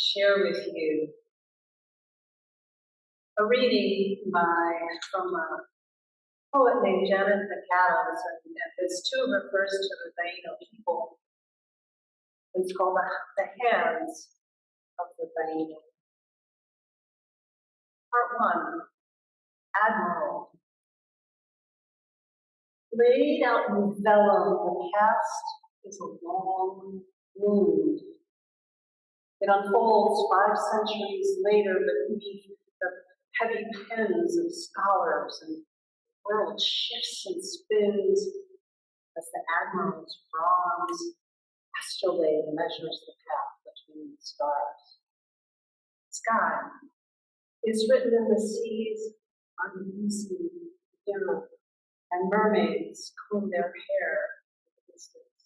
share with you a reading from a poet named McAdams, and this too refers to the Taino people. It's called The Hands of the Taino. Part 1, Admiral. Laid out in vellum, the past is a long wound. It unfolds 5 centuries later beneath the heavy pens of scholars, and the world shifts and spins as the Admiral's bronze astrolabe measures the path between the stars. Sky is written in the sea's uneasy hue, and mermaids comb their hair in the distance.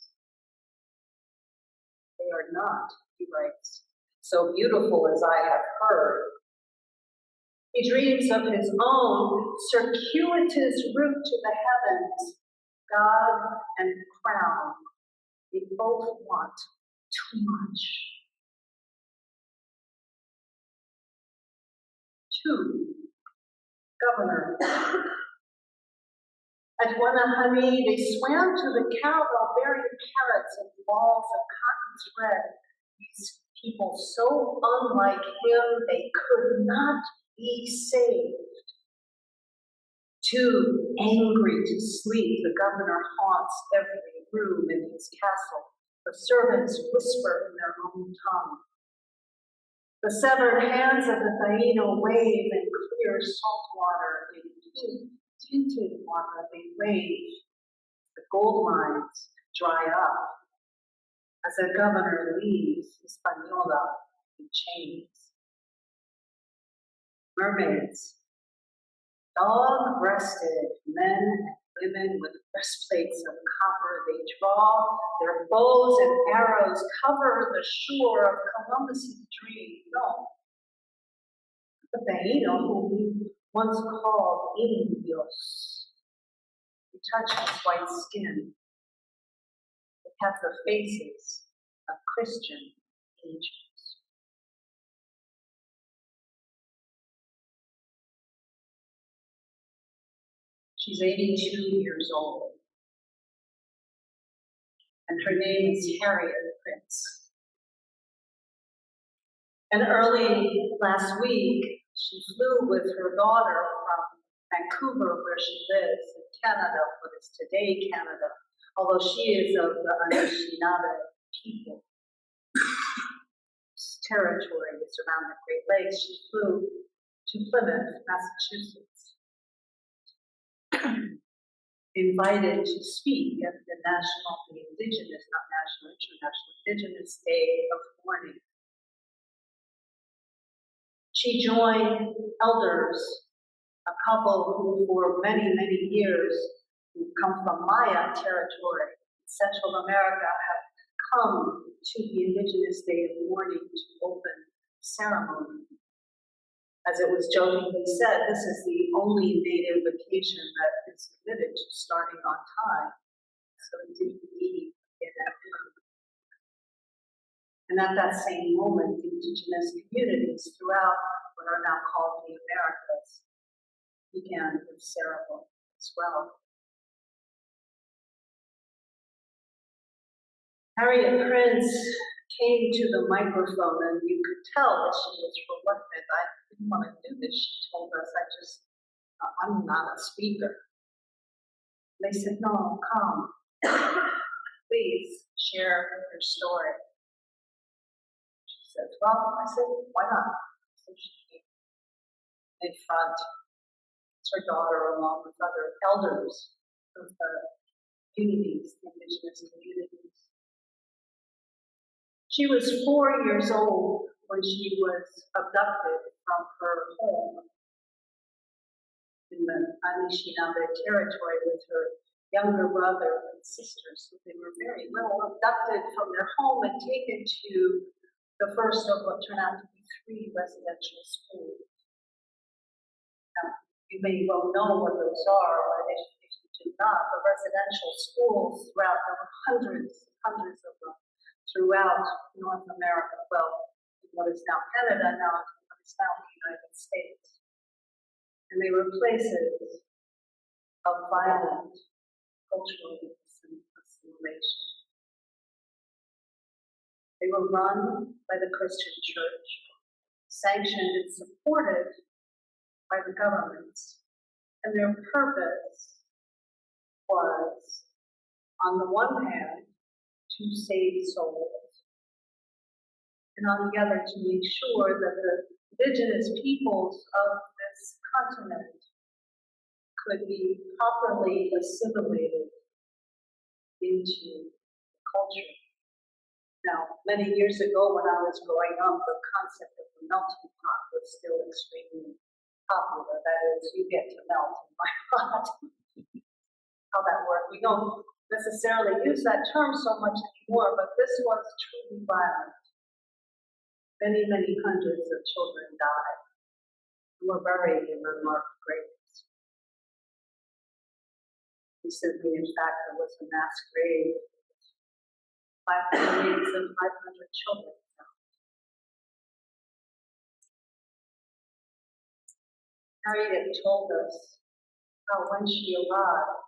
They are not, he writes, so beautiful as I have heard. He dreams of his own circuitous route to the heavens. God and the crown, they both want too much. 2, Governor. At Wanahani, they swam to the caravel bearing carrots and balls of cotton thread. These people so unlike him, they could not be saved. Too angry to sleep, the governor haunts every room in his castle. The servants whisper in their own tongue. The severed hands of the Taino wave in clear salt water, in pink tinted water they wave. The gold mines dry up as the governor leaves Hispaniola in chains. Mermaids, dog-breasted men and women with breastplates of copper, they draw their bows and arrows, cover the shore of Columbus's dream. No, the Taino, whom we once called Indios, they touch his white skin. They have the faces of Christian angels. She's 82 years old, and her name is Harriet Prince. And early last week, she flew with her daughter from Vancouver, where she lives, in Canada, what is today Canada, although she is of the Anishinaabe people. This territory is around the Great Lakes. She flew to Plymouth, Massachusetts, invited to speak at the Indigenous Day of Mourning. She joined elders, a couple who for many, many years, who come from Maya territory in Central America, have come to the Indigenous Day of Mourning to open ceremony. As it was jokingly said, this is the only Native occasion that is committed to starting on time. So it did indeed in that room. And at that same moment, the Indigenous communities throughout what are now called the Americas began with ceremony as well. Harriet Prince came to the microphone, and you could tell that she was reluctant. I didn't want to do this, she told us. I'm not a speaker. They said, no, come. Please share your story. She said, well, I said, why not? So she came in front, her daughter, along with other elders of the communities, the Indigenous communities. She was 4 years old when she was abducted from her home in the Anishinaabe territory with her younger brother and sisters. So they were very little, abducted from their home and taken to the first of what turned out to be 3 residential schools. Now, you may well know what those are, but if you do not, the residential schools throughout, there were hundreds of them throughout North America, well, in what is now Canada, now what is now the United States. And they were places of violent cultural assimilation. They were run by the Christian church, sanctioned and supported by the governments, and their purpose was, on the one hand, to save souls, and on the other, to make sure that the indigenous peoples of this continent could be properly assimilated into the culture. Now, many years ago when I was growing up, the concept of the melting pot was still extremely popular. That is, you get to melt in my pot. How that worked. We don't necessarily use that term so much anymore, but this was truly violent. Many, many hundreds of children died who were buried in unmarked graves. Recently, in fact, there was a mass grave, 500 names and 500 children found. Harriet told us how when she arrived,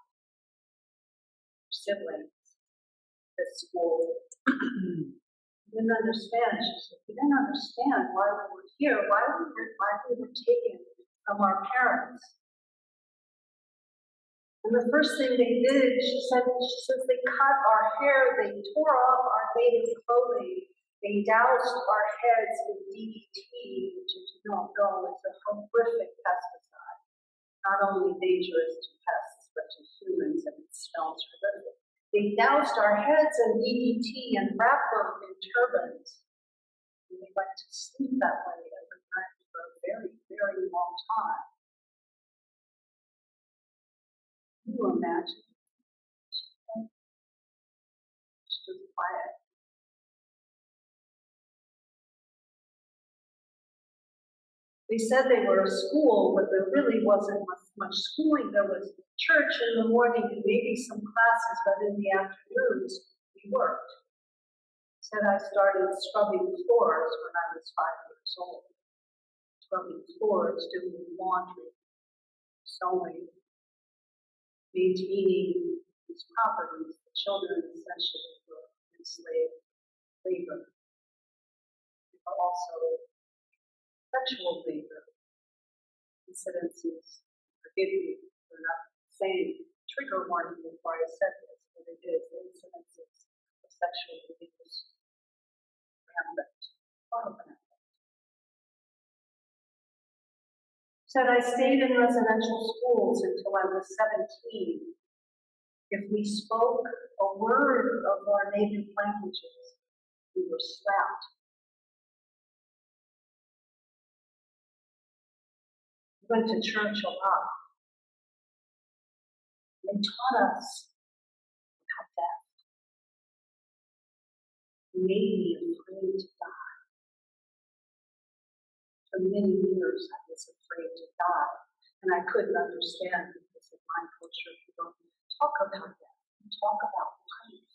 her siblings at school didn't understand. She said, we didn't understand why we were here, why we were taken from our parents. And the first thing they did, she says they cut our hair, they tore off our native clothing, they doused our heads with DDT, which, if you don't know, is a horrific pesticide, not only dangerous to pests, but to humans, and it smells horrific. They doused our heads in DDT and wrapped them in turbans. And we went to sleep that way every night for a very, very long time. Can you imagine? She was quiet. They said they were a school, but there really wasn't much schooling. There was church in the morning and maybe some classes, but in the afternoons, we worked. Said I started scrubbing floors when I was 5 years old. Scrubbing floors, doing laundry, sewing, maintaining these properties. The children essentially were enslaved labor. But also sexual labor incidences. Forgive me for not saying trigger warning before I said this, but it is incidences of sexual abuse. Rampant. Said I stayed in residential schools until I was 17. If we spoke a word of our native languages, we were slapped. We went to church a lot. They taught us about death. They made me afraid to die. For many years, I was afraid to die, and I couldn't understand because in my culture, we don't talk about death. We talk about life.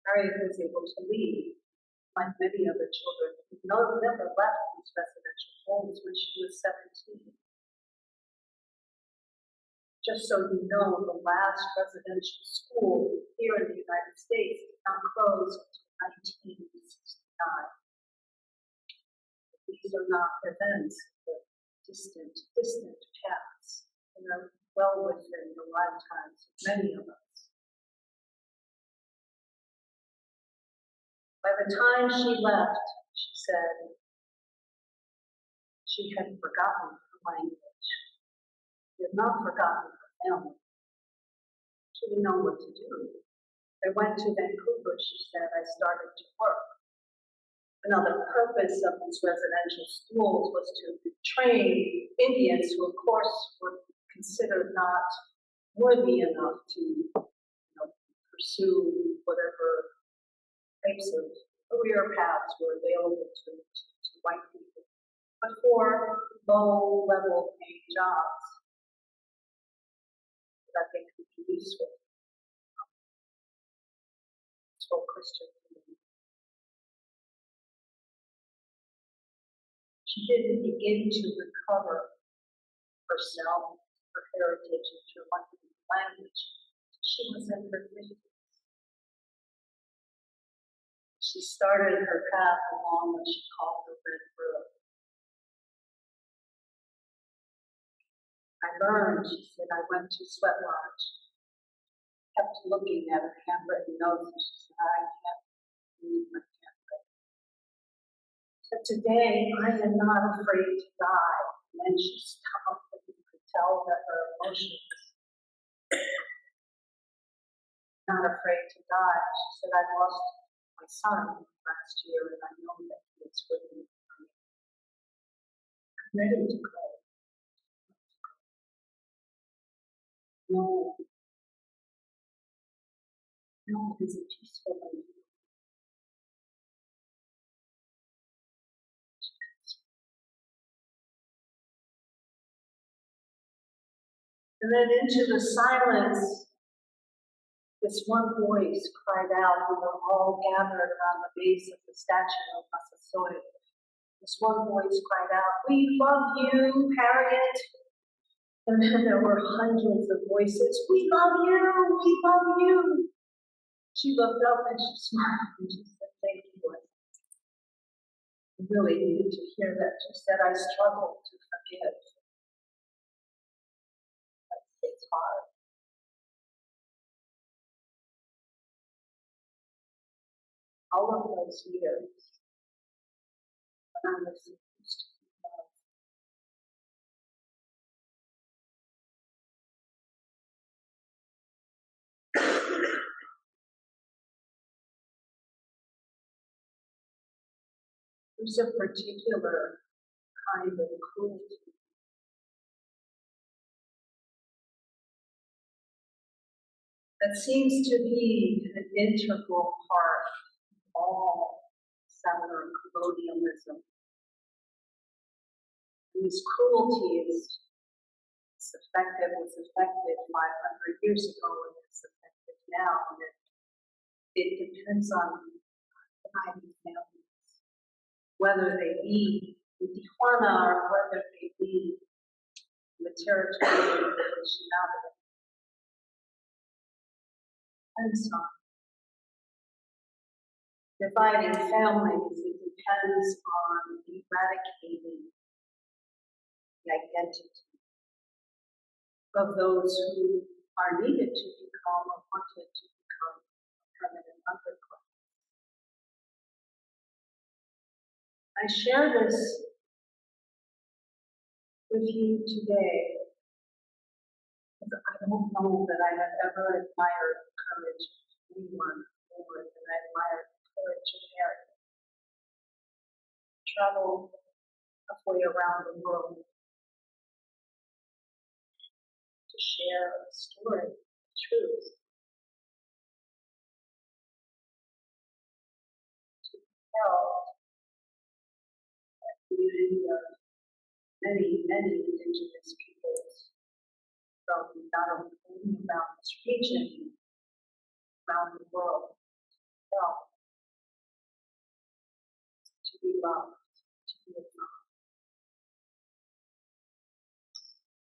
Harriet was able to leave, like many other children who never left these residential homes when she was 17. Just so you know, the last residential school here in the United States did not close until 1969. These are not events of distant past. They are well within the lifetimes of many of us. By the time she left, she said she had forgotten her language. She had not forgotten her family. She didn't know what to do. I went to Vancouver, she said. I started to work. Another purpose of these residential schools was to train Indians who, of course, were considered not worthy enough to pursue whatever types of career paths were available to white people, but for low-level paying jobs that they could be useful. peaceful Christian community. She didn't begin to recover herself, her heritage, and her language. She was in her 50s. She started her path along what she called the Red Road. I learned, she said, I went to Sweat Lodge, kept looking at her handwritten notes, and she said, I can't read my handwritten. So today, I am not afraid to die. And then she stopped, and you could tell that her emotions, not afraid to die. She said, I lost my son last year, and I know that he is waiting for me. I'm ready to go. No, it is a peaceful life. And then into the silence, this one voice cried out. We were all gathered around the base of the statue of Massasoit. This one voice cried out, "We love you, Harriet." And then there were hundreds of voices, "We love you, we love you." She looked up and she smiled and she said, "Thank you." I really needed to hear that. She said, "I struggle to forgive." It's hard. All of those years, when I was supposed to be loved, there's a particular kind of cruelty that seems to be an integral part of all settler colonialism. And this cruelty was effective 500 years ago, and it's effective now. And it depends on dividing families, whether they be in Tijuana or whether they be in the territory of the Anishinaabe. And so on. Dividing families, it depends on eradicating the identity of those who are needed to become or wanted to become a permanent underclass. I share this with you today because I don't know that I have ever admired the courage of anyone more than I admired the courage of Mary. Travel halfway around the world to share a story of truth, to tell that community of many, many Indigenous peoples from not only around this region, around the world, to be loved, to be affirmed.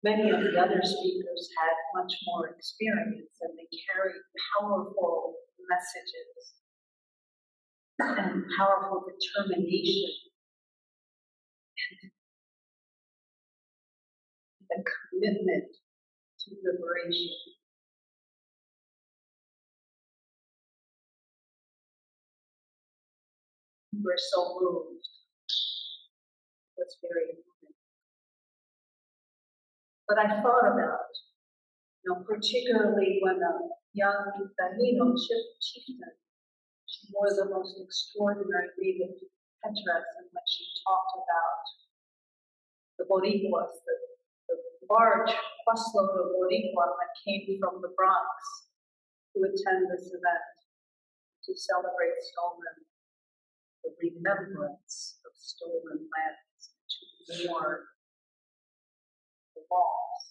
Many of the other speakers had much more experience and they carried powerful messages and powerful determination and the commitment to liberation. We were so moved. It was very moving. But I thought about, particularly when a young Taino chieftain, she wore the most extraordinary native headdress, and when she talked about the Boricuas, the large busload of Boricua that came from the Bronx to attend this event, to celebrate stolen, the remembrance of stolen lands, to mourn the loss.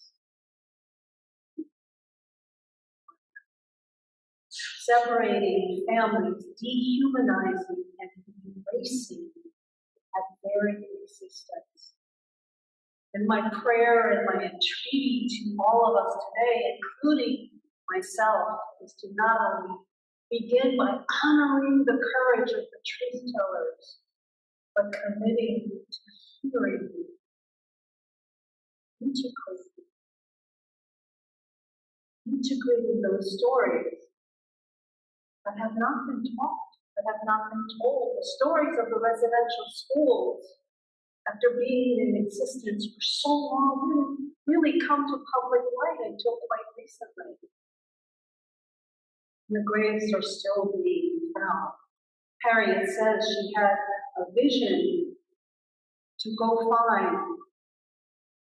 separating families, dehumanizing and erasing that very existence. And my prayer and my entreaty to all of us today, including myself, is to not only begin by honoring the courage of the truth tellers, but committing to hearing, integrating those stories that have not been taught, that have not been told. The stories of the residential schools, after being in existence for so long, didn't really come to public light until quite recently. The graves are still being found. Harriet says she had a vision to go find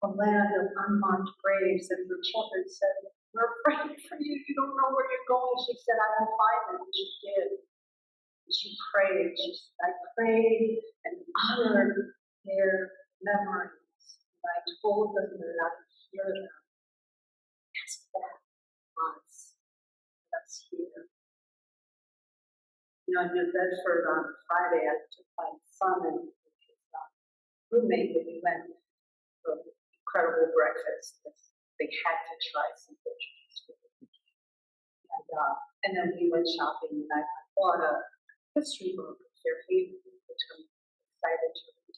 a land of unmarked graves, and her children said, "We're afraid for you, you don't know where you're going." She said, "I will find them," and she did. And she prayed. She said, "I prayed and honored their memories. And I told them that I would hear them." As that was us here. You know, in New Bedford on Friday, I took my son and his roommate, and we went for an incredible breakfast. They had to try some Portuguese food. And then we went shopping, and I bought a history book of Fairhaven, which I'm excited to read.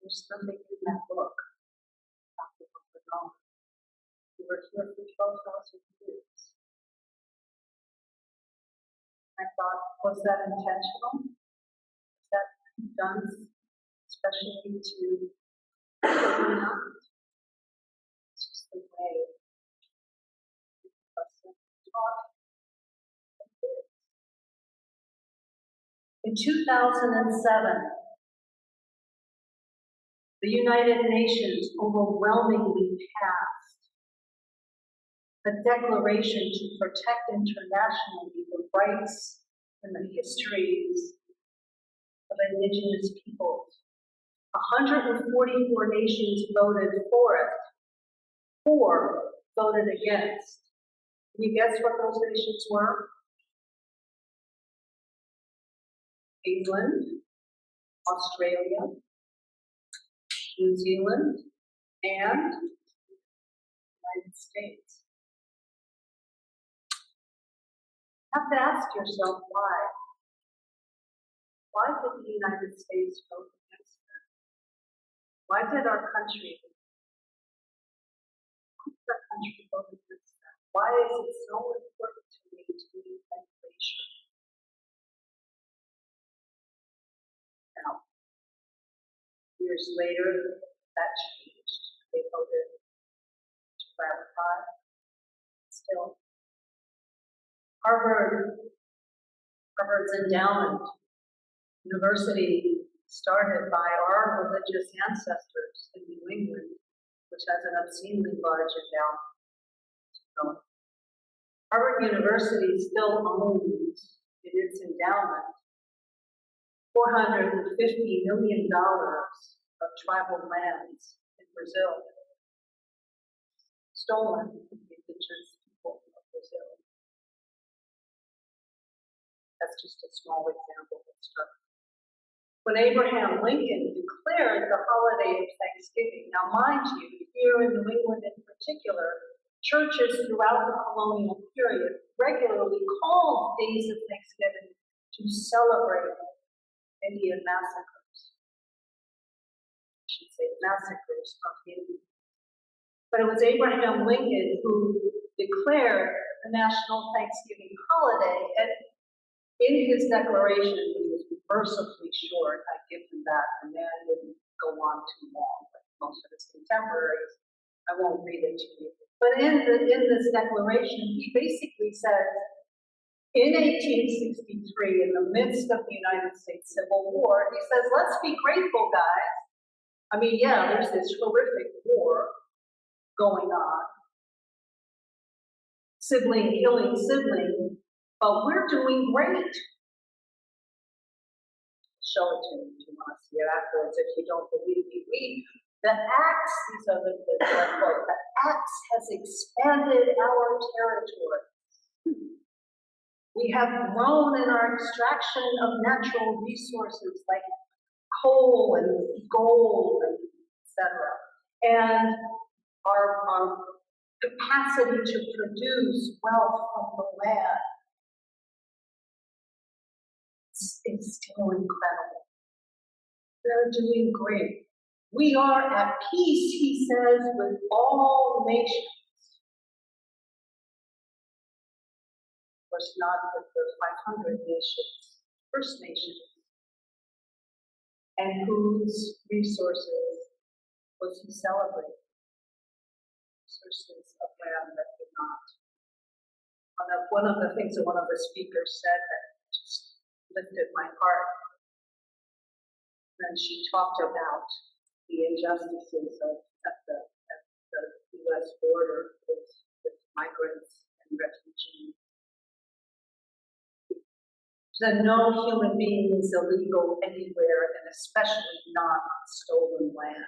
There's nothing in that book about the book of God. We were here for 12,000 years. I thought, was that intentional? Was that done especially to why not? It's just the way us talk. In 2007, the United Nations overwhelmingly passed a declaration to protect internationally the rights and the histories of Indigenous peoples. 144 nations voted for it. 4 voted against. Can you guess what those nations were? England, Australia, New Zealand, and the United States. You have to ask yourself why. Why did the United States vote against them? Why did our country vote against them? Why is it so important to me to read that declaration? Now, years later, that changed. They voted to ratify. Still, Harvard's endowment, university started by our religious ancestors in New England, which has an obscenely large endowment. Harvard University still owns in its endowment $450 million of tribal lands in Brazil, stolen from the indigenous people of Brazil. That's just a small example of structure. When Abraham Lincoln declared the holiday of Thanksgiving, now mind you, here in New England in particular, churches throughout the colonial period regularly called days of Thanksgiving to celebrate Indian massacres. I should say massacres, not Indians. But it was Abraham Lincoln who declared the national Thanksgiving holiday, and in his declaration, which was mercifully short, I give him that, the man didn't go on too long, like most of his contemporaries. I won't read it to you. But in this declaration, he basically said, in 1863, in the midst of the United States Civil War, he says, let's be grateful, guys. I mean, yeah, there's this horrific war going on. Sibling killing sibling, but we're doing great. Show it to me if you want to see it afterwards. If you don't believe me, the axe, these are the quote, the axe has expanded our territory. We have grown in our extraction of natural resources like coal and gold, and etc. And our capacity to produce wealth from the land is still incredible. They're doing great. We are at peace, he says, with all nations. Of course, not with the 500 nations, First Nations, and whose resources was he celebrating? Resources of land that did not. One of the things that one of the speakers said that just lifted my heart, and she talked about the injustices at the U.S. border with migrants and refugees. That no human being is illegal anywhere, and especially not on stolen land.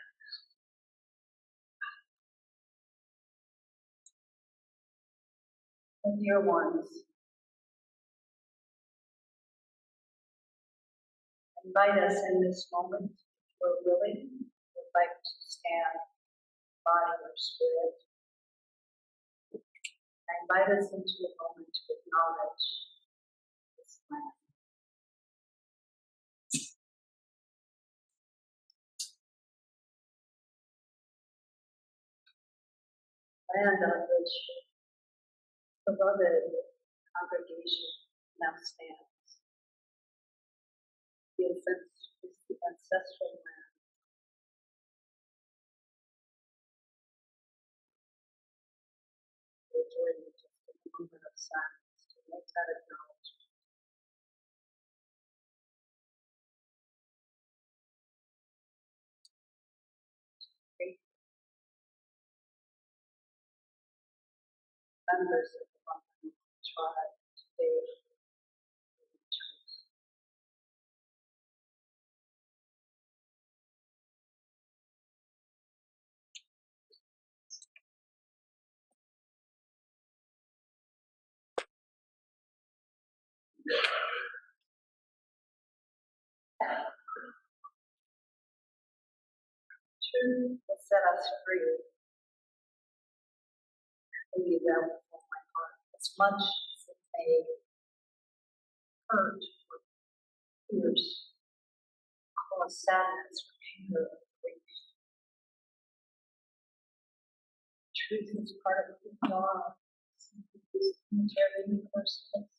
And dear ones, invite us in this moment, if we're willing, would like to stand by your spirit. Invite us into a moment to acknowledge this land. Land on which beloved congregation now stands. The ancestral land. We're joining just a moment of silence to make that acknowledgement. Members of the Mourning tribe today in the truth. Truth will set us free. I believe that with all my heart. As much as it may hurt or pierce, cause sadness or anger or grief. Truth is part of who we are. Unitarian Universalist.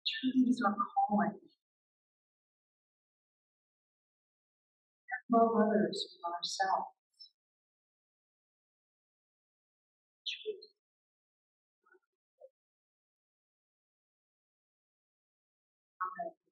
Truth is our calling. Love others from ourselves. Truth. Amen.